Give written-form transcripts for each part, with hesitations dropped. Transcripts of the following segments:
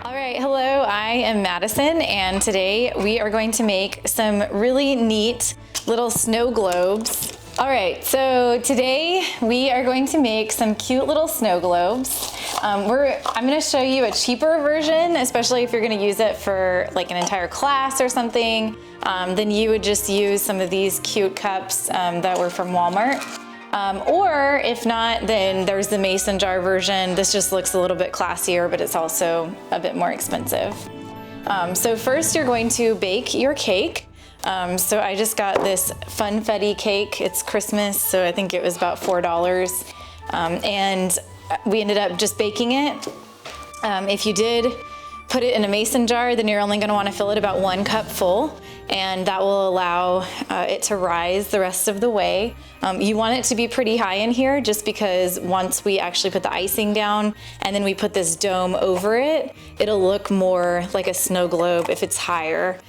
All right, hello, I am Madison, and today we are going to make some really neat little snow globes. All right, so today we are going to make some cute little snow globes. I'm gonna show you a cheaper version, especially if you're gonna use it for like an entire class or something. Then you would just use some of these cute cups that were from Walmart. Or if not, then there's the mason jar version. This just looks a little bit classier, but it's also a bit more expensive. So first you're going to bake your cake. So I just got this funfetti cake. It's Christmas, so I think it was about $4. And we ended up just baking it. If you did put it in a mason jar, then you're only gonna wanna fill it about 1 cup full, and that will allow it to rise the rest of the way. You want it to be pretty high in here just because once we actually put the icing down and then we put this dome over it, it'll look more like a snow globe if it's higher.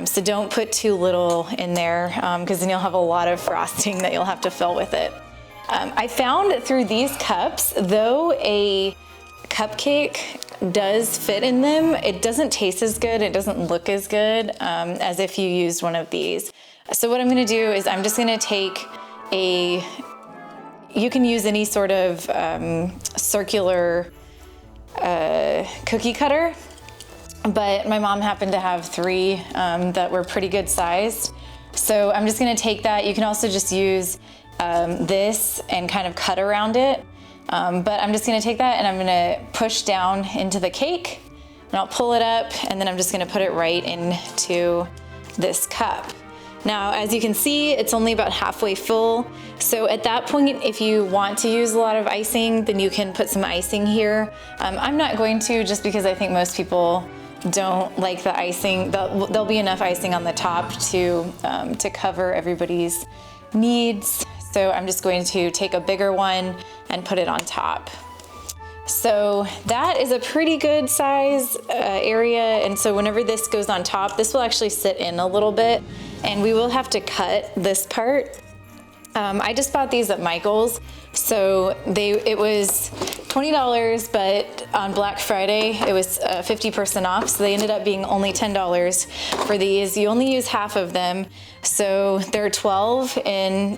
So don't put too little in there because then you'll have a lot of frosting that you'll have to fill with it. I found through these cups, though a cupcake does fit in them, it doesn't taste as good, it doesn't look as good as if you used one of these. So what I'm gonna do is I'm just gonna take you can use any sort of circular cookie cutter, but my mom happened to have 3 that were pretty good sized. So I'm just gonna take that. You can also just use this and kind of cut around it. But I'm just gonna take that and I'm gonna push down into the cake and I'll pull it up and then I'm just gonna put it right into this cup. Now, as you can see, it's only about halfway full. So at that point, if you want to use a lot of icing, then you can put some icing here. I'm not going to just because I think most people don't like the icing. There'll be enough icing on the top to cover everybody's needs. So I'm just going to take a bigger one and put it on top. So that is a pretty good size area. And so whenever this goes on top, this will actually sit in a little bit and we will have to cut this part. I just bought these at Michael's. So it was $20, but on Black Friday, it was 50% off. So they ended up being only $10 for these. You only use half of them. So there are 12 in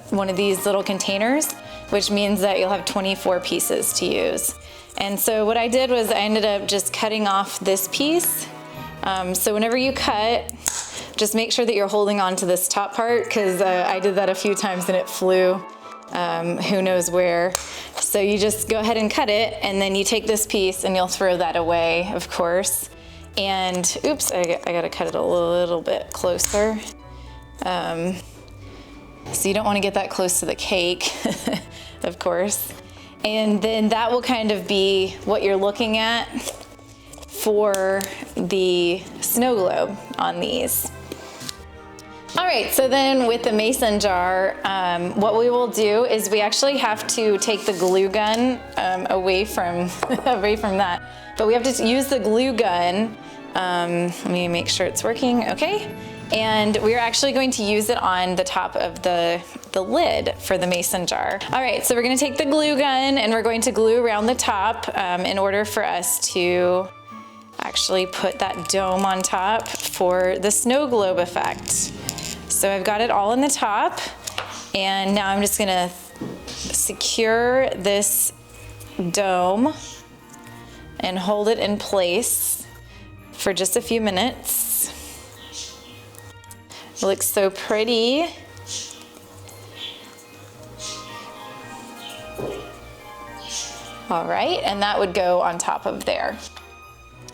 one of these little containers, which means that you'll have 24 pieces to use. And so what I did was I ended up just cutting off this piece. So whenever you cut, just make sure that you're holding on to this top part because I did that a few times and it flew who knows where. So you just go ahead and cut it and then you take this piece and you'll throw that away, of course. And oops, I gotta cut it a little bit closer. So you don't wanna get that close to the cake, of course. And then that will kind of be what you're looking at for the snow globe on these. All right, so then with the mason jar, what we will do is we actually have to take the glue gun away from that. But we have to use the glue gun. Let me make sure it's working, okay? And we're actually going to use it on the top of the lid for the mason jar. All right, so we're gonna take the glue gun and we're going to glue around the top in order for us to actually put that dome on top for the snow globe effect. So I've got it all in the top and now I'm just gonna secure this dome and hold it in place for just a few minutes. It looks so pretty. All right, and that would go on top of there.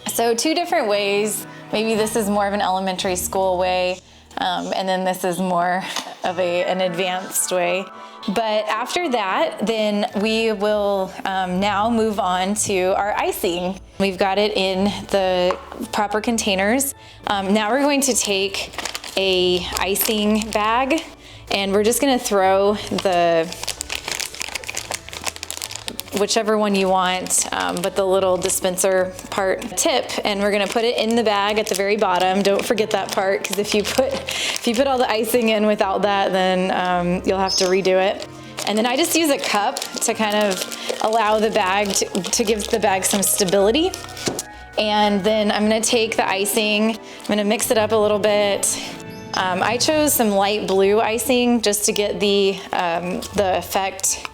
So 2 different ways. Maybe this is more of an elementary school way, and then this is more of an advanced way. But after that, then we will now move on to our icing. We've got it in the proper containers. Now we're going to take a icing bag and we're just gonna throw whichever one you want, but the little dispenser part tip, and we're gonna put it in the bag at the very bottom. Don't forget that part, because if you put all the icing in without that, then you'll have to redo it. And then I just use a cup to kind of allow the bag to give the bag some stability. And then I'm gonna take the icing, I'm gonna mix it up a little bit. I chose some light blue icing just to get the effect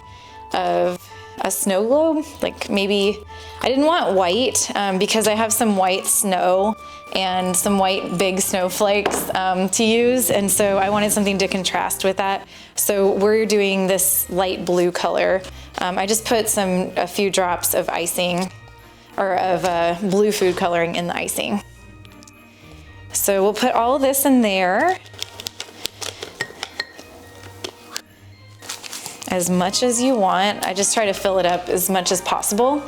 of a snow globe. Like maybe, I didn't want white because I have some white snow and some white big snowflakes to use. And so I wanted something to contrast with that. So we're doing this light blue color. I just put a few drops of icing or of blue food coloring in the icing. So we'll put all of this in there. As much as you want. I just try to fill it up as much as possible.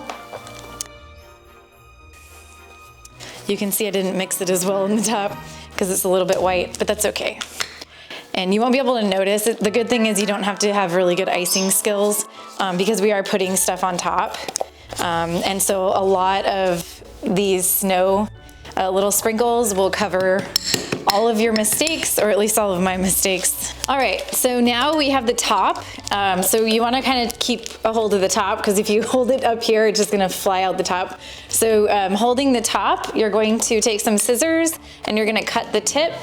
You can see I didn't mix it as well in the top because it's a little bit white, but that's okay. And you won't be able to notice it. The good thing is you don't have to have really good icing skills because we are putting stuff on top. And so a lot of these snow little sprinkles will cover all of your mistakes, or at least all of my mistakes. All right, so now we have the top. So you wanna kind of keep a hold of the top because if you hold it up here, it's just gonna fly out the top. So holding the top, you're going to take some scissors and you're gonna cut the tip.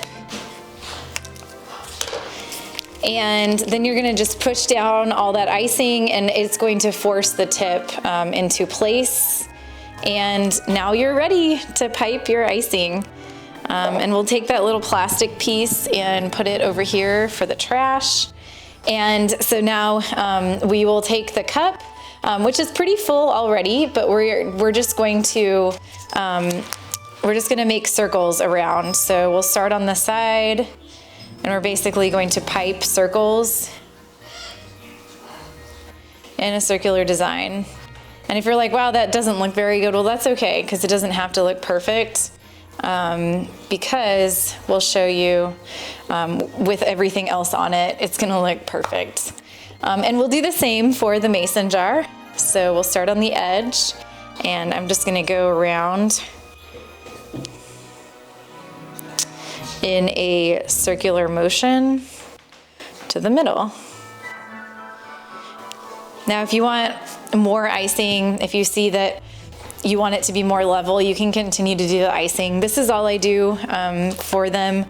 And then you're gonna just push down all that icing and it's going to force the tip into place. And now you're ready to pipe your icing. And we'll take that little plastic piece and put it over here for the trash. And so now we will take the cup, which is pretty full already, but we're just going to make circles around. So we'll start on the side and we're basically going to pipe circles in a circular design. And if you're like, wow, that doesn't look very good, well, that's okay, because it doesn't have to look perfect, because we'll show you with everything else on it, it's gonna look perfect. And we'll do the same for the mason jar. So we'll start on the edge, and I'm just gonna go around in a circular motion to the middle. Now, if you want more icing, if you see that you want it to be more level, you can continue to do the icing. This is all I do for them,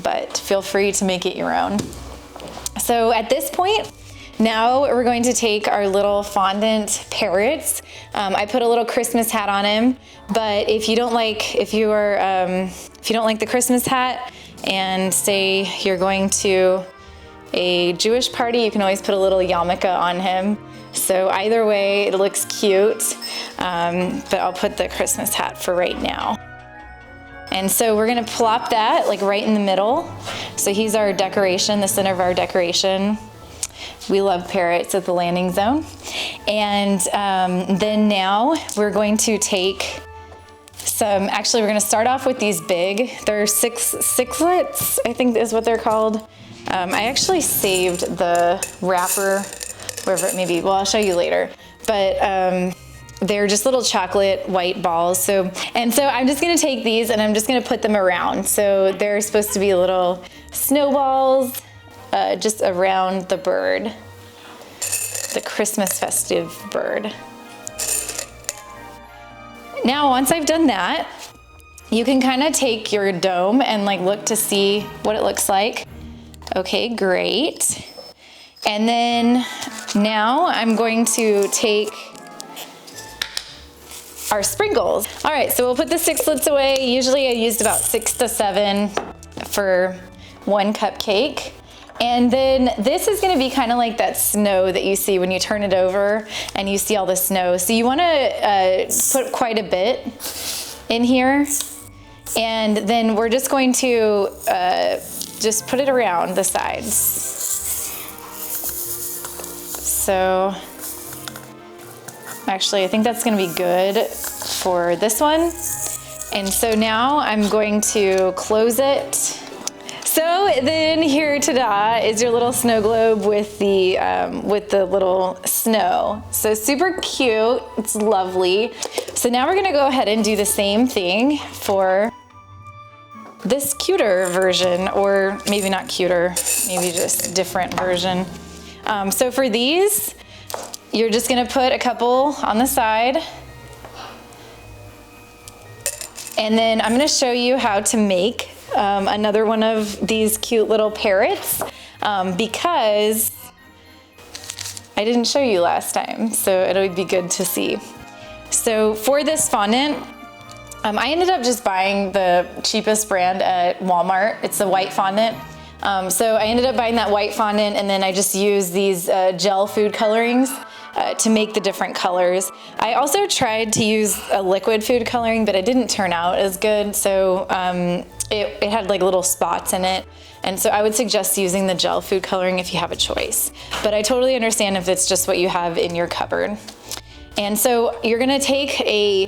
but feel free to make it your own. So at this point, now we're going to take our little fondant parrots. I put a little Christmas hat on him, but if you don't like the Christmas hat and say you're going to a Jewish party, you can always put a little yarmulke on him. So either way, it looks cute, but I'll put the Christmas hat for right now. And so we're gonna plop that like right in the middle. So he's our decoration, the center of our decoration. We love parrots at the Landing Zone. And then now we're going to take actually we're gonna start off with these big, they're sixlets, I think is what they're called. I actually saved the wrapper, wherever it may be. Well, I'll show you later. But they're just little chocolate white balls. So I'm just gonna take these and I'm just gonna put them around. So they're supposed to be little snowballs just around the bird, the Christmas festive bird. Now, once I've done that, you can kind of take your dome and like look to see what it looks like. Okay, great. And then now I'm going to take our sprinkles. All right, so we'll put the sixlets away. Usually I used about 6 to 7 for one cupcake. And then this is gonna be kind of like that snow that you see when you turn it over and you see all the snow. So you wanna put quite a bit in here. And then we're just going to just put it around the sides. So actually, I think that's gonna be good for this one. And so now I'm going to close it. So then here, ta-da, is your little snow globe with the little snow. So super cute, it's lovely. So now we're gonna go ahead and do the same thing for this cuter version, or maybe not cuter, maybe just different version. So for these, you're just gonna put a couple on the side. And then I'm gonna show you how to make another one of these cute little parrots because I didn't show you last time, so it'll be good to see. So for this fondant, I ended up just buying the cheapest brand at Walmart. It's a white fondant. So I ended up buying that white fondant, and then I just used these gel food colorings to make the different colors. I also tried to use a liquid food coloring, but it didn't turn out as good. So it had like little spots in it. And so I would suggest using the gel food coloring if you have a choice. But I totally understand if it's just what you have in your cupboard. And so you're gonna take a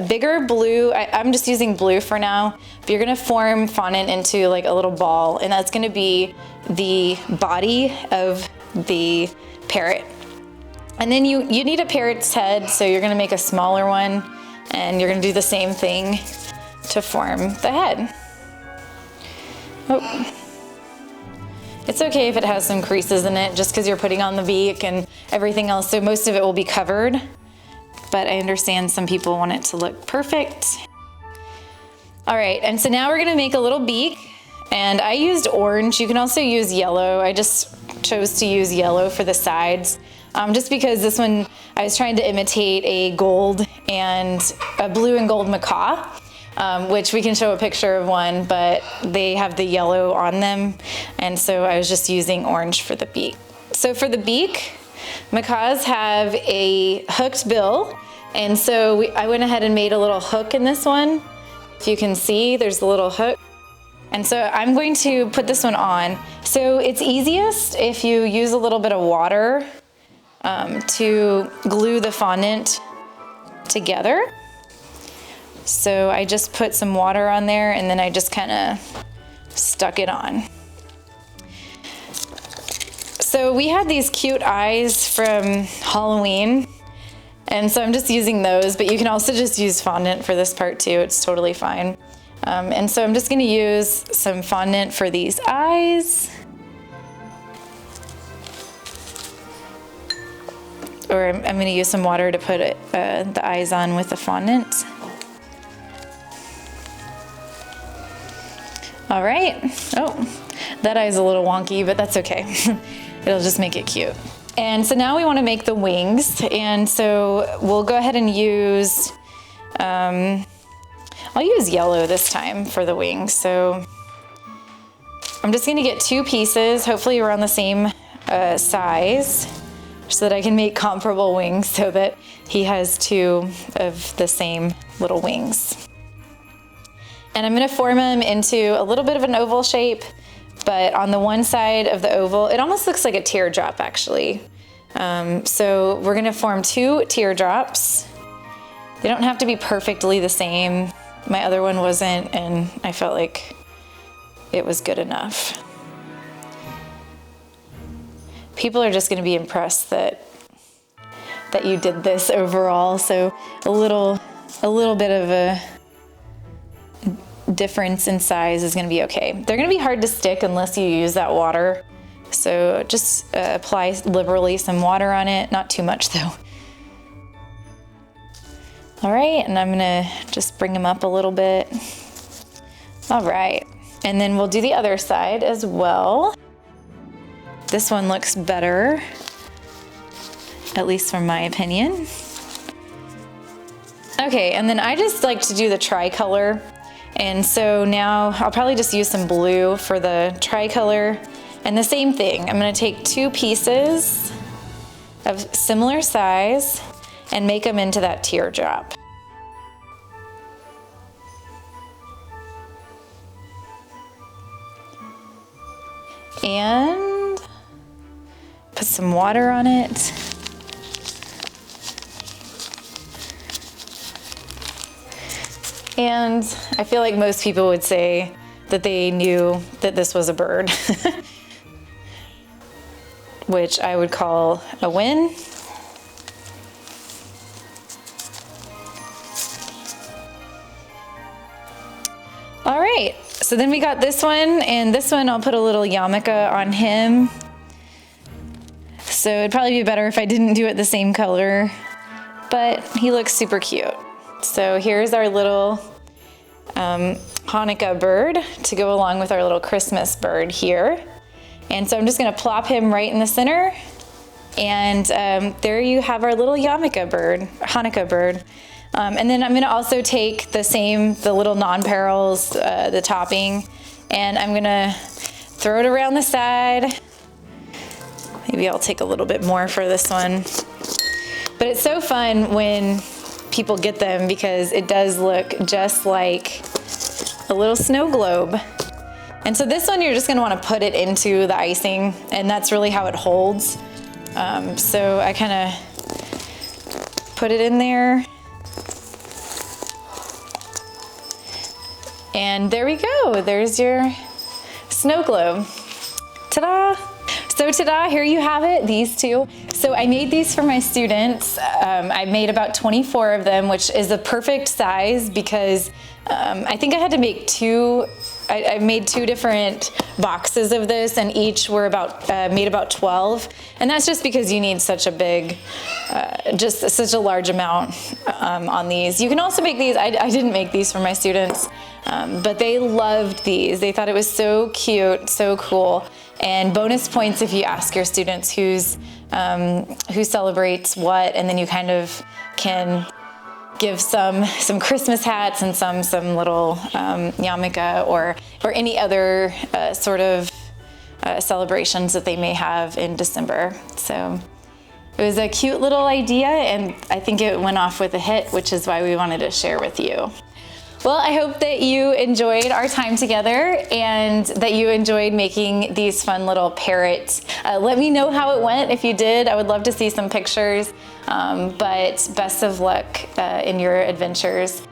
bigger blue, I'm just using blue for now, but you're gonna form fondant into like a little ball, and that's gonna be the body of the parrot. And then you need a parrot's head, so you're gonna make a smaller one, and you're gonna do the same thing to form the head. Oh. It's okay if it has some creases in it, just because you're putting on the beak and everything else, so most of it will be covered. But I understand some people want it to look perfect. All right, and so now we're gonna make a little beak, and I used orange. You can also use yellow. I just chose to use yellow for the sides, just because this one, I was trying to imitate a gold and a blue and gold macaw, which we can show a picture of one, but they have the yellow on them, and so I was just using orange for the beak. So for the beak, macaws have a hooked bill, and so I went ahead and made a little hook in this one. If you can see, there's the little hook. And so I'm going to put this one on. So it's easiest if you use a little bit of water to glue the fondant together. So I just put some water on there, and then I just kind of stuck it on. So we had these cute eyes from Halloween, and so I'm just using those, but you can also just use fondant for this part too. It's totally fine. And so I'm just gonna use some fondant for these eyes. Or I'm gonna use some water to put the eyes on with the fondant. All right. Oh, that eye's a little wonky, but that's okay. It'll just make it cute. And so now we want to make the wings, and so we'll go ahead and use, I'll use yellow this time for the wings. So I'm just gonna get 2 pieces, hopefully around the same size, so that I can make comparable wings so that he has 2 of the same little wings. And I'm gonna form them into a little bit of an oval shape, but on the one side of the oval, it almost looks like a teardrop actually. So we're gonna form 2 teardrops. They don't have to be perfectly the same. My other one wasn't, and I felt like it was good enough. People are just gonna be impressed that you did this overall, so a little bit of a difference in size is gonna be okay. They're gonna be hard to stick unless you use that water. So just apply liberally some water on it, not too much though. All right, and I'm gonna just bring them up a little bit. All right, and then we'll do the other side as well. This one looks better, at least from my opinion. Okay, and then I just like to do the tricolor. And so now I'll probably just use some blue for the tricolor. And the same thing, I'm gonna take 2 pieces of similar size and make them into that teardrop. And put some water on it. And I feel like most people would say that they knew that this was a bird, which I would call a win. All right, so then we got this one, and this one I'll put a little yarmulke on him. So it'd probably be better if I didn't do it the same color, but he looks super cute. So here's our little Hanukkah bird to go along with our little Christmas bird here. And so I'm just gonna plop him right in the center. And there you have our little Hanukkah bird. And then I'm gonna also take the little non-perils, the topping, and I'm gonna throw it around the side. Maybe I'll take a little bit more for this one. But it's so fun when people get them because it does look just like a little snow globe. And so this one, you're just gonna wanna put it into the icing, and that's really how it holds. So I kinda put it in there. And there we go, there's your snow globe. Ta-da! So ta-da, here you have it, these two. So I made these for my students. I made about 24 of them, which is the perfect size because I think I had to make I made 2 different boxes of this, and each were made about 12. And that's just because you need such a big, just such a large amount on these. You can also make these, I didn't make these for my students, but they loved these. They thought it was so cute, so cool. And bonus points if you ask your students who celebrates what, and then you kind of can give some Christmas hats and some little yarmulke or any other sort of celebrations that they may have in December. So it was a cute little idea, and I think it went off with a hit, which is why we wanted to share with you. Well, I hope that you enjoyed our time together and that you enjoyed making these fun little parrots. Let me know how it went if you did. I would love to see some pictures, but best of luck in your adventures.